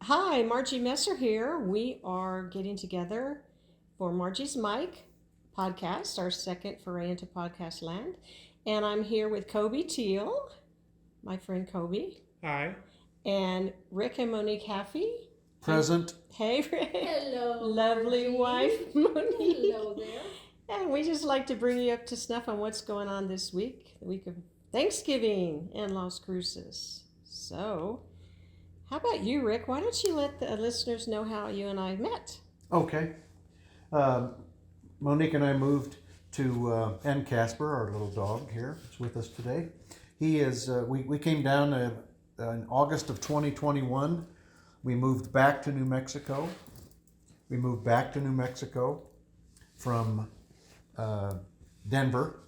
Hi, Marji Messer here. We are getting together for Marji's Mic podcast, our second foray into podcast land. And I'm here with Kobe Teal, my friend Kobe, Hi. and Rick and Monique Haffey. Present. Hey, Rick. Hello, Lovely Margie. wife, Monique. Hello there. And we just like to bring you up to snuff on what's going on this week, the week of Thanksgiving and Las Cruces. So, how about you, Rick? Why don't you let the listeners know how you and I met? Okay. Monique and I moved to, and Casper, our little dog here, is with us today. He is, we came down in August of 2021. We moved back to New Mexico. We moved back to New Mexico from Denver.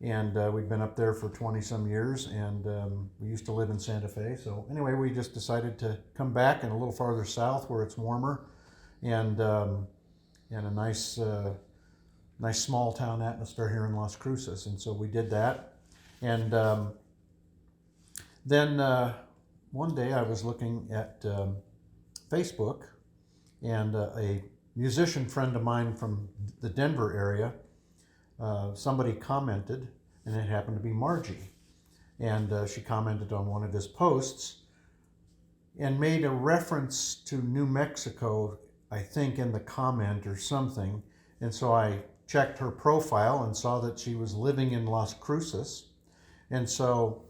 And we've been up there for 20 some years, and we used to live in Santa Fe. So anyway, we just decided to come back and a little farther south where it's warmer and a nice small town atmosphere here in Las Cruces. And so we did that. And then one day I was looking at Facebook, and a musician friend of mine from the Denver area, somebody commented, and it happened to be Marji. And she commented on one of his posts and made a reference to New Mexico, I think, in the comment or something. And so I checked her profile and saw that she was living in Las Cruces. And so,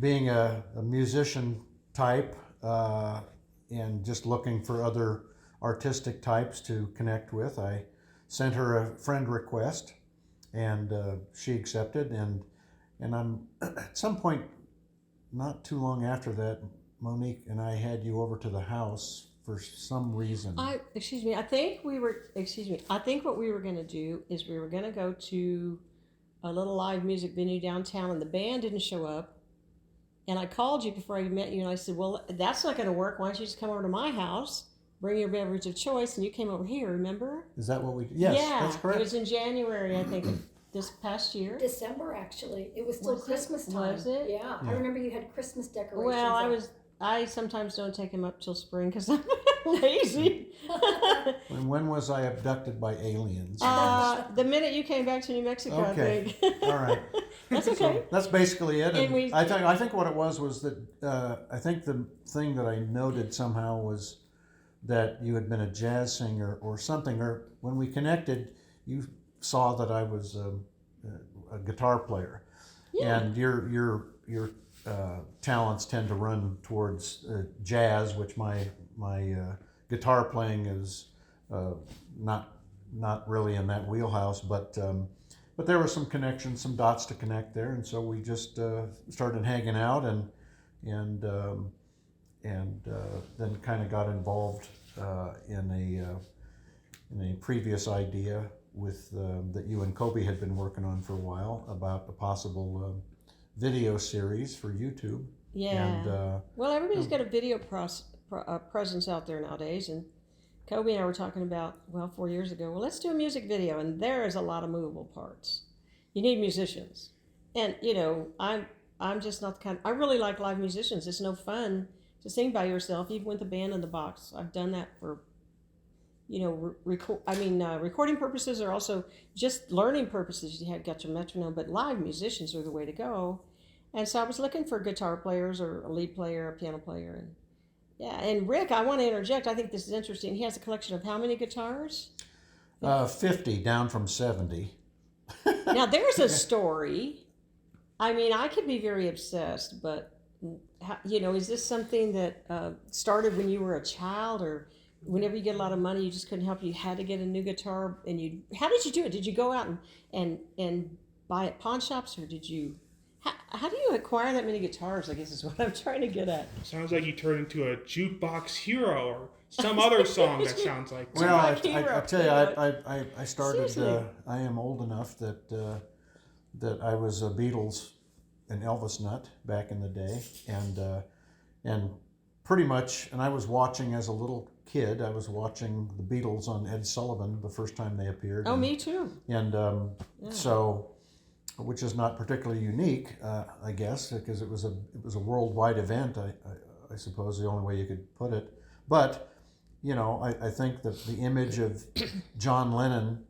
being a musician type and just looking for other artistic types to connect with, I sent her a friend request. And she accepted, and I'm at some point, not too long after that, Monique and I had you over to the house for some reason. I think what we were going to do is we were going to go to a little live music venue downtown, and the band didn't show up. And I called you before I met you, and I said, well, that's not going to work. Why don't you just come over to my house, bring your beverage of choice, and you came over here, remember? Is that what we did? Yes, yeah, that's correct. It was in January, I think, this past year. December, actually. It was still Christmas time. Was it? Yeah. I remember you had Christmas decorations. Well, I sometimes don't take him up till spring because I'm lazy. And when was I abducted by aliens? The minute you came back to New Mexico, Okay. I think. All right. That's okay. So that's basically it. And we- I think what it was that I think the thing that I noted somehow was that you had been a jazz singer or something, or when we connected, you saw that I was a guitar player, Yeah. and your talents tend to run towards jazz, which my guitar playing is not really in that wheelhouse, but there were some connections, some dots to connect there, and so we just started hanging out and then kind of got involved in a previous idea with that you and Kobe had been working on for a while about a possible video series for YouTube. Yeah. And, well, everybody's got a video presence out there nowadays, and Kobe and I were talking about 4 years ago. Well, let's do a music video, and there is a lot of movable parts. You need musicians, and I'm just not the kind. I really like live musicians. It's no fun to sing by yourself, even with a band in the box. I've done that for recording purposes, or also just learning purposes. You have got your metronome, but live musicians are the way to go. And so I was looking for guitar players or a lead player, a piano player, and and Rick, I want to interject. I think this is interesting. He has a collection of how many guitars? 50 down from 70. Now there's a story. I mean, I could be very obsessed, but is this something that started when you were a child, or whenever you get a lot of money, you just couldn't help? You had to get a new guitar, and how did you do it? Did you go out and buy at pawn shops, or did you? How do you acquire that many guitars? I guess is what I'm trying to get at. Sounds like you turned into a jukebox hero or some other song that sounds like. Well, I Hero. tell you, I started. Seriously. I am old enough that I was a Beatles and Elvis nut back in the day, and pretty much. And I was watching as a little kid. I was watching the Beatles on Ed Sullivan the first time they appeared. Oh, me too. And so, which is not particularly unique, I guess, because it was a worldwide event. I suppose the only way you could put it. But, I think that the image of John Lennon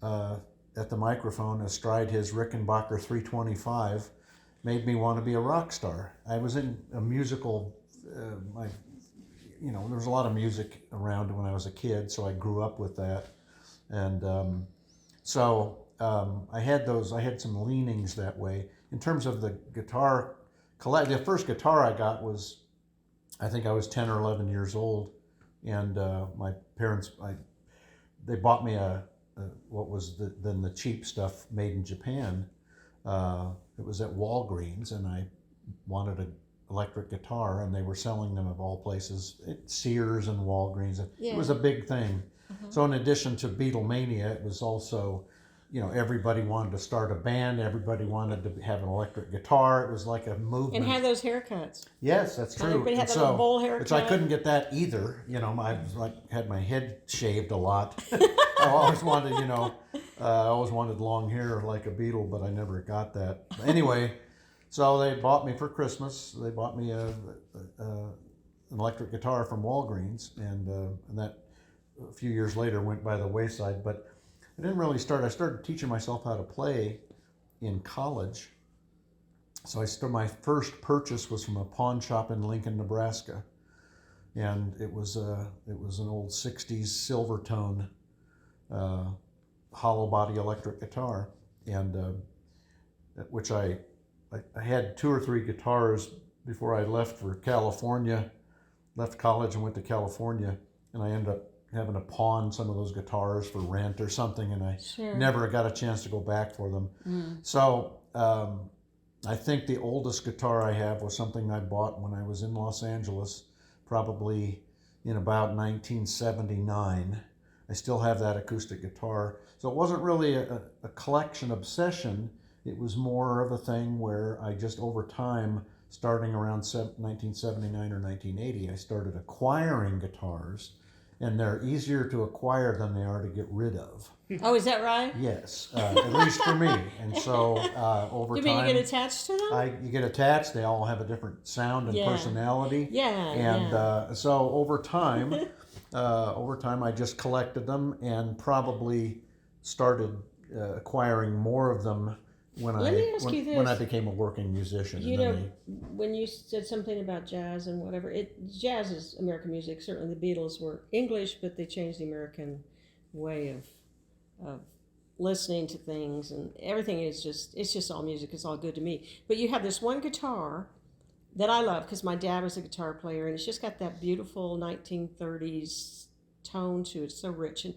at the microphone astride his Rickenbacker 325 made me want to be a rock star. I was in a musical, there was a lot of music around when I was a kid, so I grew up with that. And I had some leanings that way. In terms of the guitar, the first guitar I got was, I think I was 10 or 11 years old. And my parents, they bought me what was then the cheap stuff made in Japan. It was at Walgreens, and I wanted an electric guitar, and they were selling them of all places at Sears and Walgreens. It was a big thing. So in addition to Beatlemania, it was also, everybody wanted to start a band. Everybody wanted to have an electric guitar. It was like a movement. And have those haircuts. Yes, that's true. Everybody had the bowl haircut. Which I couldn't get that either. I had my head shaved a lot. I always wanted, I always wanted long hair like a Beatle, but I never got that. But anyway, so they bought me for Christmas. They bought me an electric guitar from Walgreens, and that a few years later went by the wayside. But I didn't really start. I started teaching myself how to play in college. So my first purchase was from a pawn shop in Lincoln, Nebraska, and it was an old '60s Silvertone hollow body electric guitar, and which I had 2 or 3 guitars before I left for California, left college and went to California, and I ended up having to pawn some of those guitars for rent or something, and I never got a chance to go back for them. So I think the oldest guitar I have was something I bought when I was in Los Angeles, probably in about 1979. I still have that acoustic guitar. So it wasn't really a collection obsession. It was more of a thing where I just over time, starting around 1979 or 1980, I started acquiring guitars, and they're easier to acquire than they are to get rid of. Oh, is that right? Yes, at least for me. And so over time... You mean you get attached to them? You get attached. They all have a different sound and personality. So over time, I just collected them and probably started acquiring more of them when I became a working musician. When you said something about jazz and whatever, jazz is American music. Certainly the Beatles were English, but they changed the American way of listening to things, and everything it's just all music. It's all good to me. But you have this one guitar that I love because my dad was a guitar player, and it's just got that beautiful 1930s tone to it. It's so rich. And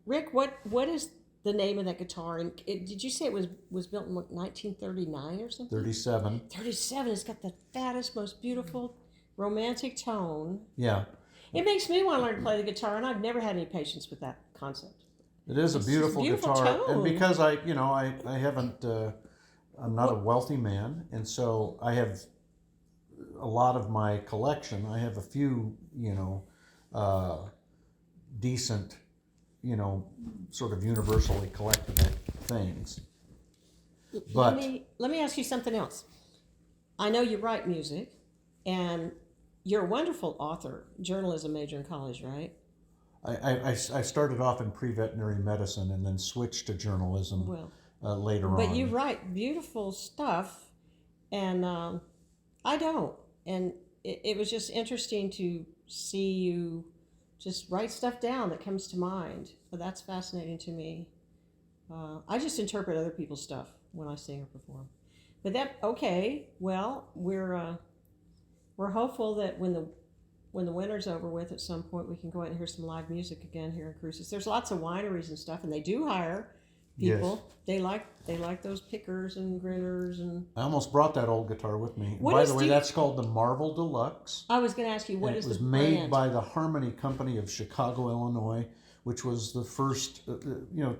Rick, what is the name of that guitar? And did you say it was built in 1939 or something? 37. 37. It's got the fattest, most beautiful, romantic tone. Yeah. It makes me want to learn to play the guitar, and I've never had any patience with that concept. It is a beautiful guitar, tone. And because I haven't, I'm not a wealthy man, and so I have a lot of my collection. I have a few, decent, sort of universally collectible things. But let me ask you something else. I know you write music, and you're a wonderful author, journalism major in college, right? I started off in pre-veterinary medicine and then switched to journalism later on. But you write beautiful stuff, and I don't. And it was just interesting to see you just write stuff down that comes to mind. But that's fascinating to me. I just interpret other people's stuff when I sing or perform. But we're hopeful that when the winter's over with, at some point we can go out and hear some live music again here in Cruces. There's lots of wineries and stuff, and they do hire people. Yes. They like those pickers and grinners and. I almost brought that old guitar with me. By the way, that's called the Marvel Deluxe. I was going to ask you, what is the brand? It was made by the Harmony Company of Chicago, Illinois, which was the first,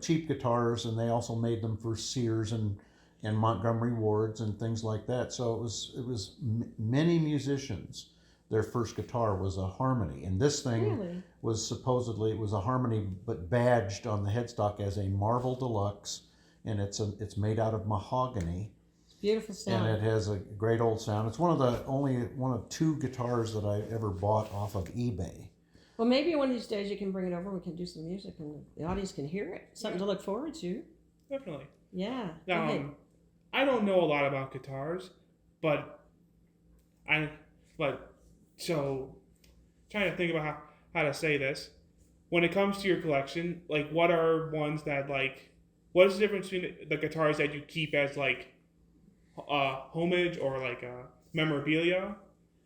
cheap guitars, and they also made them for Sears and Montgomery Wards and things like that. So it was many musicians. Their first guitar was a Harmony, and this thing was supposedly, it was a Harmony but badged on the headstock as a Marvel Deluxe, and it's made out of mahogany, Beautiful sound. and it has a great old sound. It's one of 2 guitars that I ever bought off of eBay. Well, maybe one of these days you can bring it over and we can do some music and the audience can hear it. Something to look forward to. Definitely. Yeah. Go ahead. I don't know a lot about guitars, but so trying to think about how to say this. When it comes to your collection, like what are ones that what is the difference between the guitars that you keep as homage or memorabilia,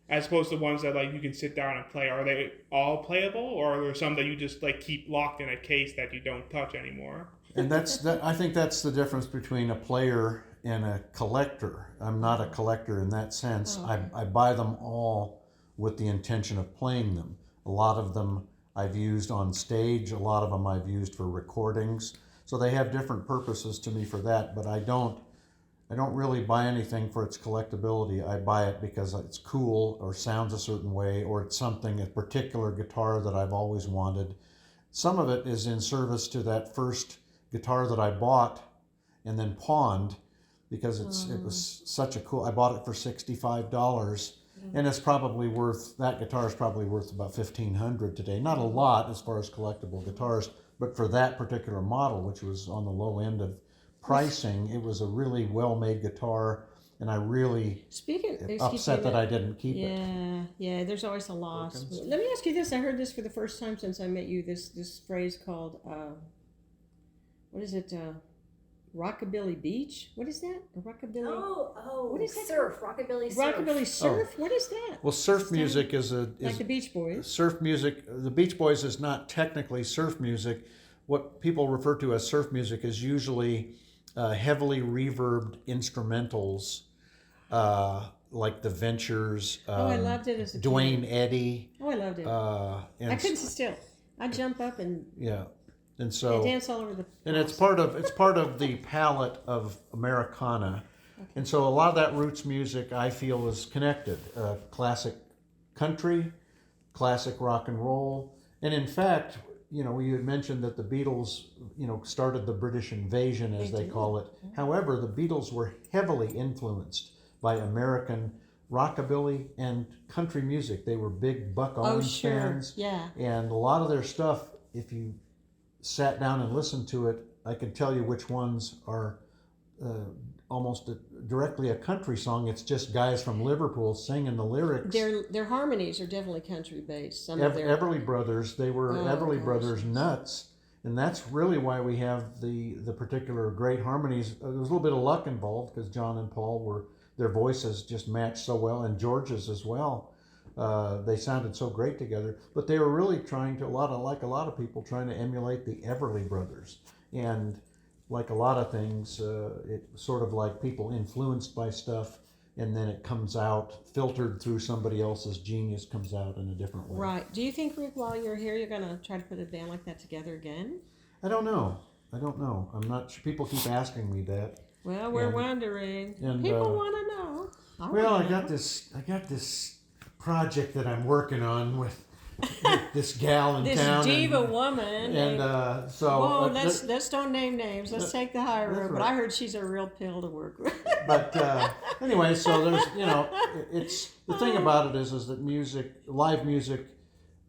as opposed to ones that you can sit down and play? Are they all playable, or are there some that you just keep locked in a case that you don't touch anymore? And I think that's the difference between a player and a collector. I'm not a collector in that sense. Oh. I buy them all with the intention of playing them. A lot of them I've used on stage. A lot of them I've used for recordings. So they have different purposes to me for that. But I don't really buy anything for its collectability. I buy it because it's cool or sounds a certain way, or it's a particular guitar that I've always wanted. Some of it is in service to that first guitar that I bought and then pawned, because it was such a cool. I bought it for $65, and that guitar is probably worth about $1,500 today. Not a lot as far as collectible guitars, but for that particular model, which was on the low end of pricing, it was a really well-made guitar, and I really upset that I didn't keep it. Yeah. There's always a loss. Let me ask you this. I heard this for the first time since I met you. This phrase called what is it? Rockabilly Beach? What is that? A rockabilly? Oh, what is that? Surf, rockabilly surf. Rockabilly surf? What is that? Well, surf music is like the Beach Boys. Surf music. The Beach Boys is not technically surf music. What people refer to as surf music is usually heavily reverbed instrumentals, like the Ventures. I loved it as a Dwayne kid. Eddy. I loved it. I couldn't sit still. I'd jump up and and so dance all over the. And it's part of the palette of Americana, and so a lot of that roots music I feel is connected. Classic country, classic rock and roll, and in fact, you had mentioned that the Beatles, started the British invasion, as they call it. However, the Beatles were heavily influenced by American rockabilly and country music. They were big Buck Owens fans. Yeah. And a lot of their stuff, if you sat down and listened to it, I can tell you which ones are almost directly a country song. It's just guys from Liverpool singing the lyrics. Their harmonies are definitely country based. Everly Brothers, they were Everly Brothers nuts, and that's really why we have the particular great harmonies. There was a little bit of luck involved because John and Paul their voices just matched so well, and George's as well. They sounded so great together, but they were really trying to, like a lot of people, trying to emulate the Everly Brothers. And like a lot of things, it's sort of like people influenced by stuff, and then it comes out, filtered through somebody else's genius, comes out in a different way. Right. Do you think, Rick, while you're here, you're going to try to put a band like that together again? I don't know. I'm not sure. People keep asking me that. Well, we're wondering. And, people want to know. I got this project that I'm working on with this gal in this town. This diva woman. And so... Whoa, let's don't name names. Let's take the high road. But I heard she's a real pill to work with. But anyway, so there's, it's... The thing about it is that live music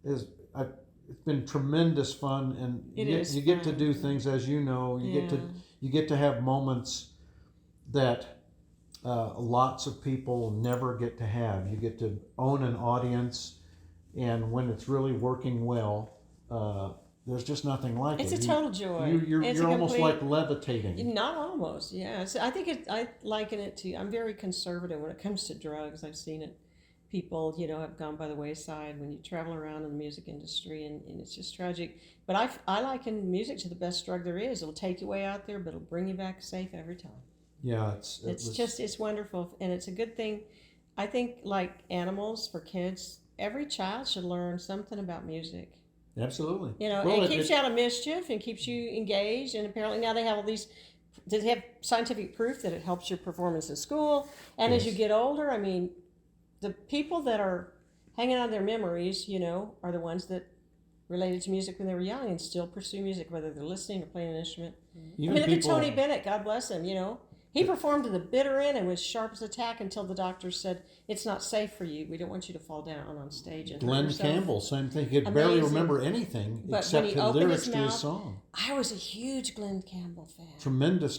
it's been tremendous fun, and you get to do things, as you know, you get to have moments that lots of people never get to have. You get to own an audience, and when it's really working well, there's just nothing like it. It's a total joy. You're almost like levitating. Not almost, yeah. So I think I liken it to, I'm very conservative when it comes to drugs. I've seen it. People, have gone by the wayside when you travel around in the music industry, and it's just tragic. But I liken music to the best drug there is. It'll take you way out there, but it'll bring you back safe every time. Yeah, it's wonderful, and it's a good thing. I think, like animals, for kids, every child should learn something about music. Absolutely. It keeps you out of mischief and keeps you engaged. And apparently now they have all these. They have scientific proof that it helps your performance in school. And as you get older, I mean, the people that are hanging on their memories, are the ones that related to music when they were young and still pursue music, whether they're listening or playing an instrument. Look at Tony Bennett, God bless him. He performed to the bitter end and was sharp as a tack until the doctors said, it's not safe for you. We don't want you to fall down on stage and hurt Glenn yourself. Campbell, same thing. He could barely Amazing. remember anything But except when he the opened lyrics his to his mouth, song. I was a huge Glenn Campbell fan. Tremendous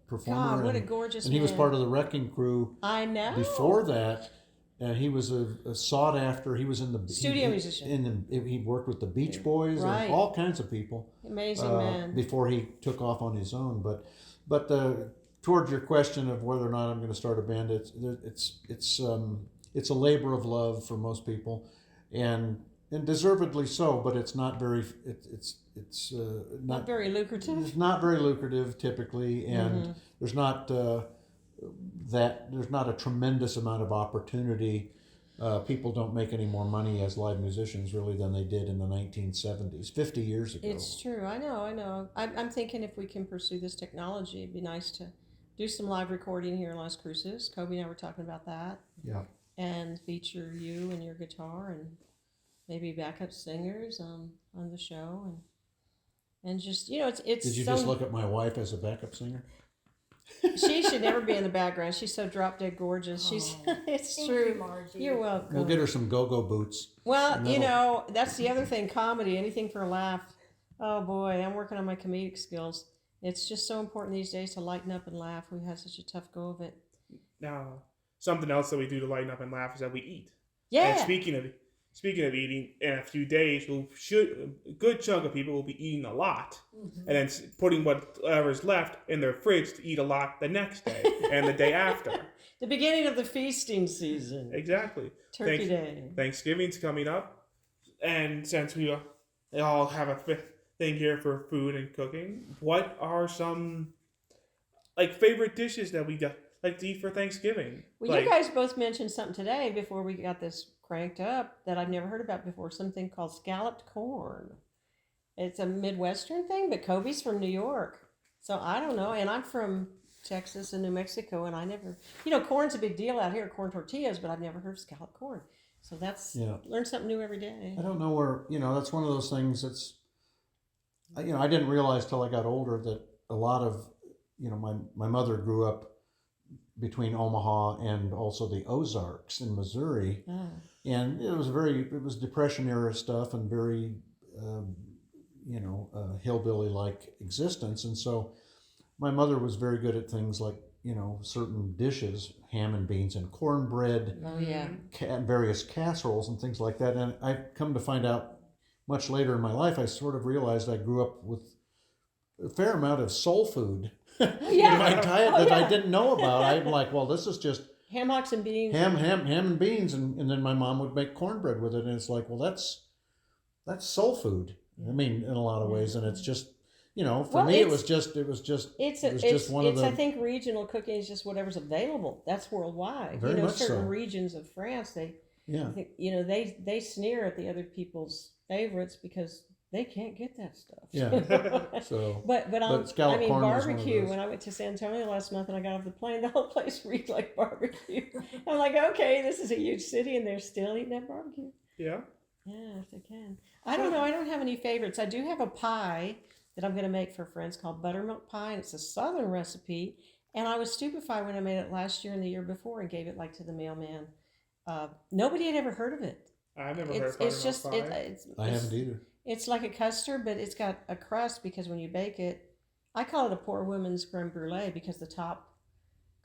performer. God, what a and, gorgeous And he was man. part of the Wrecking Crew. I know. Before that, he was a sought after. He was in the Studio musician. He worked with the Beach Boys Right. and all kinds of people. Amazing man. Before he took off on his own. But toward your question of whether or not I'm going to start a band, it's a labor of love for most people, and deservedly so. But it's not very it's Not very lucrative. It's not very lucrative typically, and there's not a tremendous amount of opportunity. People don't make any more money as live musicians really than they did in the 1970s, 50 years ago. It's true. I know. I'm thinking if we can pursue this technology, it'd be nice to do some live recording here in Las Cruces. Kobe and I were talking about that. Yeah. And feature you and your guitar and maybe backup singers on the show and just it's. Did you so, just look at my wife as a backup singer? She should never be in the background. She's so drop dead gorgeous. She's it's Thank true. you, Margie. You're welcome. We'll get her some go-go boots. Well, that's the other thing. Comedy, anything for a laugh. Oh boy, I'm working on my comedic skills. It's just so important these days to lighten up and laugh. We've had such a tough go of it. Now, something else that we do to lighten up and laugh is that we eat. Yeah. And speaking of eating, in a few days, a good chunk of people will be eating a lot, and then putting whatever's left in their fridge to eat a lot the next day and the day after. The beginning of the feasting season. Exactly. Turkey Day. Thanksgiving's coming up, and since we all have a thing here for food and cooking, what are some favorite dishes that we like to eat for Thanksgiving? Well, you guys both mentioned something today before we got this cranked up that I've never heard about before, something called scalloped corn. It's a Midwestern thing, but Kobe's from New York. So I don't know, and I'm from Texas and New Mexico, and I never, corn's a big deal out here, corn tortillas, but I've never heard of scalloped corn. So learn something new every day. I don't know where, that's one of those things that's, I didn't realize till I got older that a lot of, my mother grew up between Omaha and also the Ozarks in Missouri. And it was Depression era stuff and very, hillbilly-like existence. And so my mother was very good at things like, certain dishes, ham and beans and cornbread, Oh, yeah. Various casseroles and things like that. And I've come to find out much later in my life, I sort of realized I grew up with a fair amount of soul food in my diet that I didn't know about. I'm like, well, this is just ham hocks and beans. Ham and beans, and then my mom would make cornbread with it, and it's like, well, that's soul food. I mean, in a lot of ways, and it's just, for me, it was just one of the. I think regional cooking is just whatever's available. That's worldwide. Very much certain so. regions of France, they sneer at the other people's favorites because they can't get that stuff. Yeah. So. But scalloped corn was one of barbecue. those. When I went to San Antonio last month and I got off the plane, the whole place reeked like barbecue. I'm like, okay, this is a huge city and they're still eating that barbecue. Yeah. Yeah, if they can. I don't know. I don't have any favorites. I do have a pie that I'm going to make for friends called buttermilk pie, and it's a southern recipe. And I was stupefied when I made it last year and the year before and gave it to the mailman. Nobody had ever heard of it. I've never heard of It's just pie. I haven't either. It's like a custard, but it's got a crust because when you bake it, I call it a poor woman's creme brulee because the top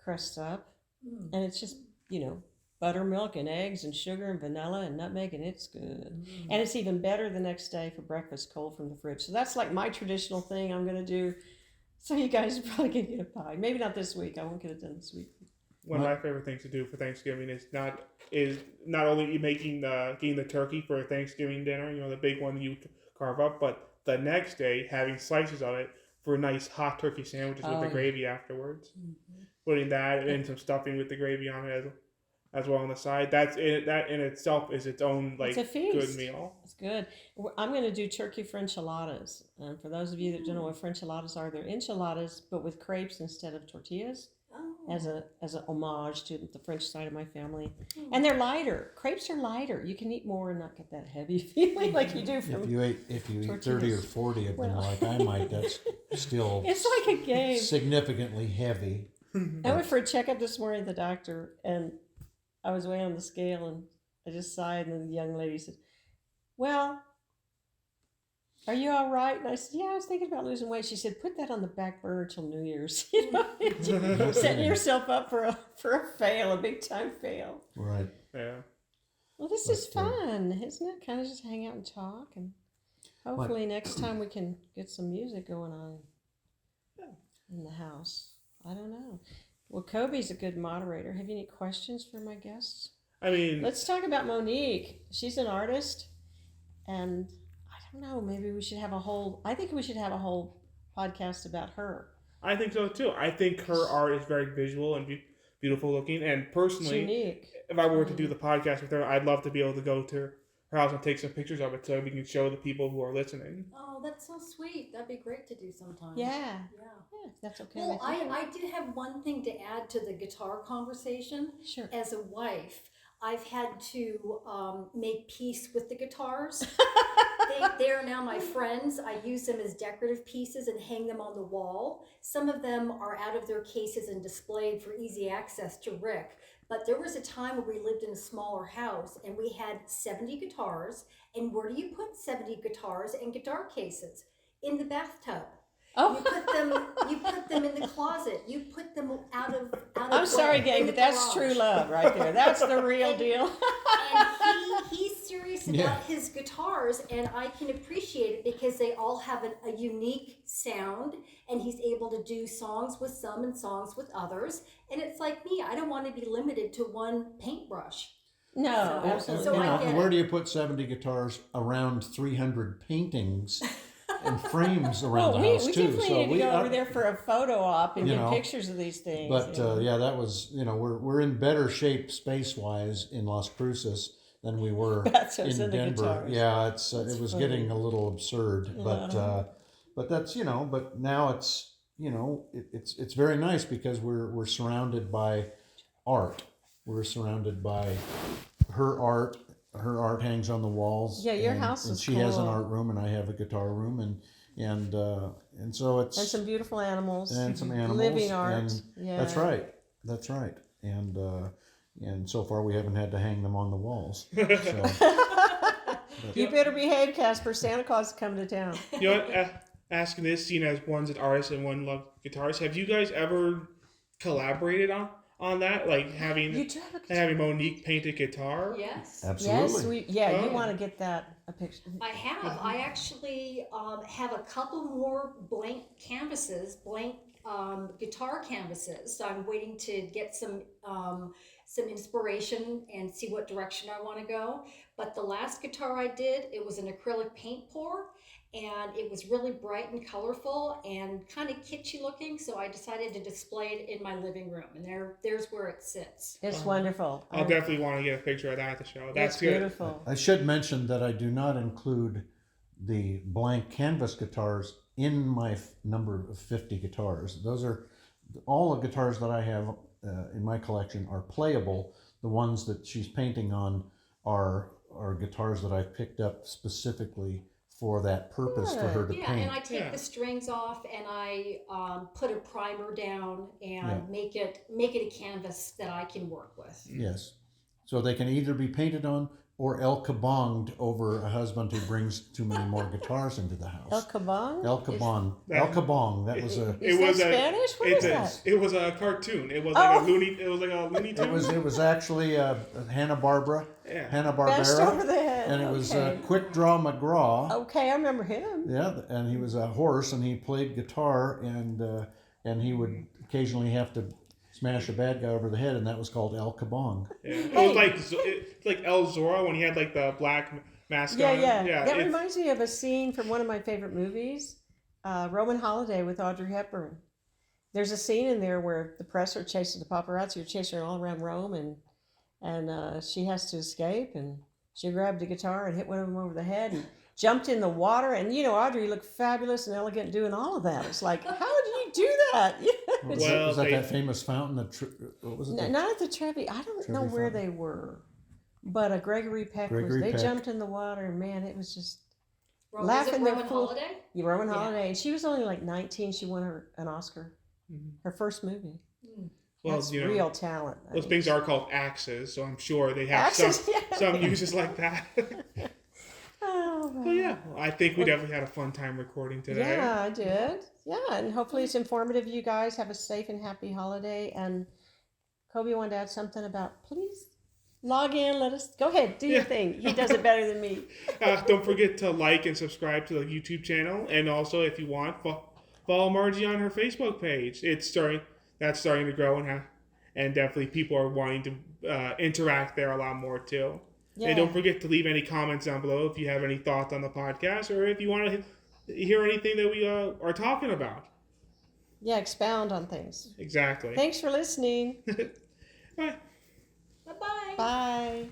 crusts up, and it's just buttermilk and eggs and sugar and vanilla and nutmeg, and it's good. And it's even better the next day for breakfast, cold from the fridge. So that's like my traditional thing I'm going to do. So you guys are probably going to get a pie. Maybe not this week. I won't get it done this week. One of my favorite things to do for Thanksgiving is not only getting the turkey for Thanksgiving dinner, the big one you carve up, but the next day having slices of it for nice hot turkey sandwiches with the gravy afterwards. Putting that and some stuffing with the gravy on it as well on the side. That in itself is its own it's a feast. good meal. It's good. I'm going to do turkey frenchiladas. And for those of you that don't know what frenchiladas are, they're enchiladas but with crepes instead of tortillas. As a homage to the French side of my family, and they're lighter. Crepes are lighter. You can eat more and not get that heavy feeling like you do from. If you eat 30 or 40 of them, like I might, that's still it's like a game. Significantly heavy. I went for a checkup this morning at the doctor, and I was weighing on the scale, and I just sighed, and the young lady said, "Well, are you all right?" And I said, "Yeah, I was thinking about losing weight." She said, "Put that on the back burner till New Year's. You know, setting yourself up for a fail, a big time fail." Right. Yeah. Well, this is fun, isn't it? Kind of just hang out and talk, and hopefully next time we can get some music going on in the house. I don't know. Well, Kobe's a good moderator. Have you any questions for my guests? I mean, Let's talk about Monique. She's an artist, and I don't know. Maybe we should have a whole. I think we should have a whole podcast about her. I think so too. I think her art is very visual and beautiful looking. And It's personally, unique. if I were to do the podcast with her, I'd love to be able to go to her house and take some pictures of it so we can show the people who are listening. Oh, that's so sweet. That'd be great to do sometime. Yeah. Yeah. Yeah, if that's okay. Well, with you. I do have one thing to add to the guitar conversation. Sure. As a wife, I've had to make peace with the guitars. They are now my friends. I use them as decorative pieces and hang them on the wall. Some of them are out of their cases and displayed for easy access to Rick. But there was a time where we lived in a smaller house and we had 70 guitars. And where do you put 70 guitars and guitar cases? In the bathtub. Oh. You put them in the closet. You put them out of I'm sorry, way, gang, in but the that's garage. true love right there. That's the real And- deal. And he's serious about Yeah. his guitars, and I can appreciate it because they all have a unique sound, and he's able to do songs with some and songs with others. And it's like me, I don't want to be limited to one paintbrush. No, So- absolutely so I not. get it. Where do you put 70 guitars around 300 paintings and frames around Well, the house we too? definitely need to go over there for a photo op and you get know, pictures of these things. But you know. yeah, that was, we're in better shape space wise in Las Cruces than we were That's what's in in the Denver. guitars. Yeah, it That's was funny. getting a little absurd, Uh-huh. but that's but now it's it's very nice because we're surrounded by art. We're surrounded by her art. Her art hangs on the walls. Yeah, your and, house and is she has an cool. art room, and I have a guitar room, and so it's And some beautiful animals. and some animals. Living art. And Yeah. That's right. That's right. And so far we haven't had to hang them on the walls. So, You better behave, Casper. Santa Claus is coming to town. You know what? Asking this, seeing as one's an artist and one loves guitars, have you guys ever collaborated on that? Like You having drive a guitar. having Monique paint a guitar? Yes. absolutely. Yes, Oh. you want to get that a picture. I have. I actually have a couple more blank canvases, blank guitar canvases. So I'm waiting to get some inspiration and see what direction I want to go. But the last guitar I did, it was an acrylic paint pour, and it was really bright and colorful and kind of kitschy looking. So I decided to display it in my living room, and there's where it sits. It's wonderful. I'll definitely want to get a picture of that at the show. That's It's good. beautiful. I should mention that I do not include the blank canvas guitars in my number of 50 guitars. Those are all the guitars that I have in my collection are playable. The ones that she's painting on are guitars that I picked up specifically for that purpose for her to Yeah, paint. and I take Yeah. the strings off and I put a primer down and Yeah. make it a canvas that I can work with. Yes. So they can either be painted on or El Kabonged over a husband who brings too many more guitars into the house. El Cabong? El Kabong. El Kabong. That was a. Is that Spanish? What is that? It was a cartoon. It was like Oh. a Looney. It was like a Looney Tune. It was actually Hanna-Barbera. Yeah. Bashed over Hanna-Barbera. the head. And it was okay. Quick Draw McGraw. Okay, I remember him. Yeah, and he was a horse, and he played guitar, and he would occasionally have to smash a bad guy over the head, and that was called El Kabong. Yeah. It Hey. was like El Zorro when he had like the black mask Yeah, on. yeah. That it's- reminds me of a scene from one of my favorite movies, Roman Holiday with Audrey Hepburn. There's a scene in there where the press are chasing the paparazzi, are chasing her all around Rome, and she has to escape, and she grabbed a guitar and hit one of them over the head and jumped in the water. And Audrey looked fabulous and elegant doing all of that. It's like, how did you do that? Was Well, that they- that famous fountain? What was it? Not at the Trevi. I don't know Trevi where Fountain. they were, but Gregory Peck Gregory they Peck. jumped in the water, and man, it was just Was Laughing it their Roman fool- Holiday? Roman Yeah. Holiday. And she was only like 19. She won an Oscar, Mhm. her first movie. Well, That's you know, real talent. I those mean. things are called axes, so I'm sure they have Axes, yeah. some uses like that. Oh, But yeah, I think we definitely had a fun time recording today. yeah, I did. Yeah, and hopefully it's informative. You guys have a safe and happy holiday. And Kobe wanted to add something about please log in. Let us go ahead, do your Yeah. thing. He does it better than me. Don't forget to like and subscribe to the YouTube channel, and also if you want, follow Margie on her Facebook page. That's starting to grow, and definitely people are wanting to interact there a lot more too. Yeah. And don't forget to leave any comments down below if you have any thoughts on the podcast, or if you want to hear anything that we are talking about. Yeah, expound on things. Exactly. Thanks for listening. Bye. Bye-bye. Bye.